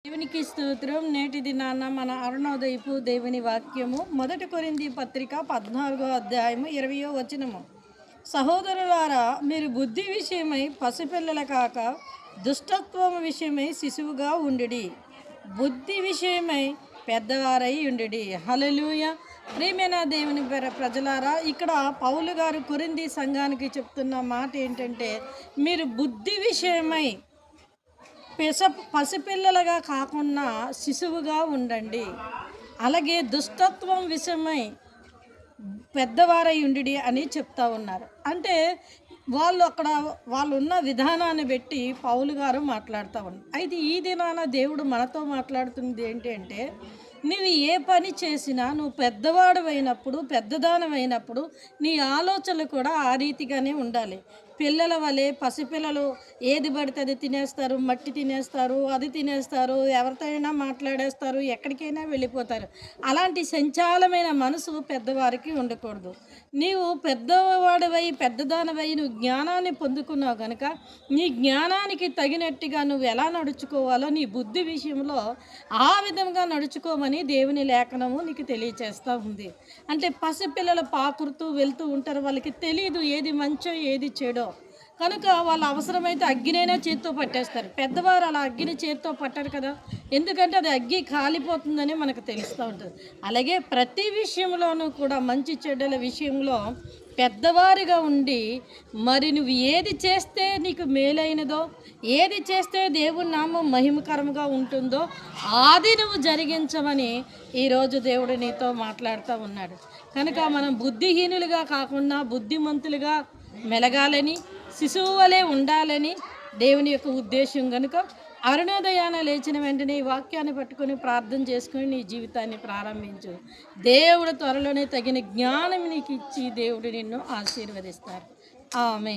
దేవునికి స్తోత్రం. నేటి దినాన మన అరుణోదయపు దేవుని వాక్యము 1 కొరింథీ పత్రిక 14వ అధ్యాయము 20వ వచనము. సహోదరులారా, మీరు బుద్ధి విషయమై పసిపిల్లల కాక దుష్టత్వం విషయమై శిశువుగా ఉండుడి, బుద్ధి విషయమై పెద్దవారై ఉండుడి. హల్లెలూయా. ప్రియమైన దేవుని ప్రజలారా, ఇక్కడ పౌలు గారు కొరింథీ సంఘానికి చెప్తున్న మాట ఏంటంటే, మీరు బుద్ధి విషయమై పసిపిల్లలుగా కాకుండా శిశువుగా ఉండండి, అలాగే దుష్టత్వం విషయమై పెద్దవారై ఉండి అని చెప్తా ఉన్నారు. అంటే వాళ్ళు ఉన్న విధానాన్ని బట్టి పౌలు గారు మాట్లాడుతూ ఉన్నారు. అయితే ఈ దినాన దేవుడు మనతో మాట్లాడుతున్నది ఏంటి అంటే, నువ్వు ఏ పని చేసినా నువ్వు పెద్దవాడు పెద్దదానమైనప్పుడు నీ ఆలోచనలు కూడా ఆ రీతిగానే ఉండాలి. పిల్లల వలె పసిపిల్లలు ఏది పడితే అది తినేస్తారు, మట్టి తినేస్తారు, అది తినేస్తారు, ఎవరితో అయినా మాట్లాడేస్తారు, ఎక్కడికైనా వెళ్ళిపోతారు. అలాంటి సంచాలమైన మనసు పెద్దవారికి ఉండకూడదు. నీవు పెద్దదానవై నువ్వు జ్ఞానాన్ని పొందుకున్నావు కనుక నీ జ్ఞానానికి తగినట్టుగా నువ్వు ఎలా నడుచుకోవాలో నీ బుద్ధి విషయంలో ఆ విధంగా నడుచుకోమని దేవుని లేఖనము నీకు తెలియచేస్తూ ఉంది. అంటే పసిపిల్లలు పాకురుతూ వెళ్తూ ఉంటారు, వాళ్ళకి తెలియదు ఏది మంచో ఏది చెడో. కనుక వాళ్ళు అవసరమైతే అగ్గినైనా చేత్తో పట్టేస్తారు. పెద్దవారు అలా అగ్గిని చేత్తో పట్టరు కదా, ఎందుకంటే అది అగ్గి కాలిపోతుందని మనకు తెలుస్తూ ఉంటుంది. అలాగే ప్రతి విషయంలోనూ కూడా మంచి చెడ్డల విషయంలో పెద్దవారిగా ఉండి, మరి నువ్వు ఏది చేస్తే నీకు మేలైనదో, ఏది చేస్తే దేవుని నామం మహిమకరంగా ఉంటుందో అది నువ్వు జరిగించమని ఈరోజు దేవుడు నీతో మాట్లాడుతూ ఉన్నాడు. కనుక మనం బుద్ధిహీనులుగా కాకుండా బుద్ధిమంతులుగా మెలగాలని, శిశువు వలె ఉండాలని దేవుని యొక్క ఉద్దేశం. కనుక అరుణోదయాన లేచిన వెంటనే ఈ వాక్యాన్ని పట్టుకొని ప్రార్థన చేసుకొని నీ జీవితాన్ని ప్రారంభించు. దేవుడు త్వరలోనే తగిన జ్ఞానం నీకు ఇచ్చి దేవుడు నిన్ను ఆశీర్వదిస్తారు. ఆమేన్.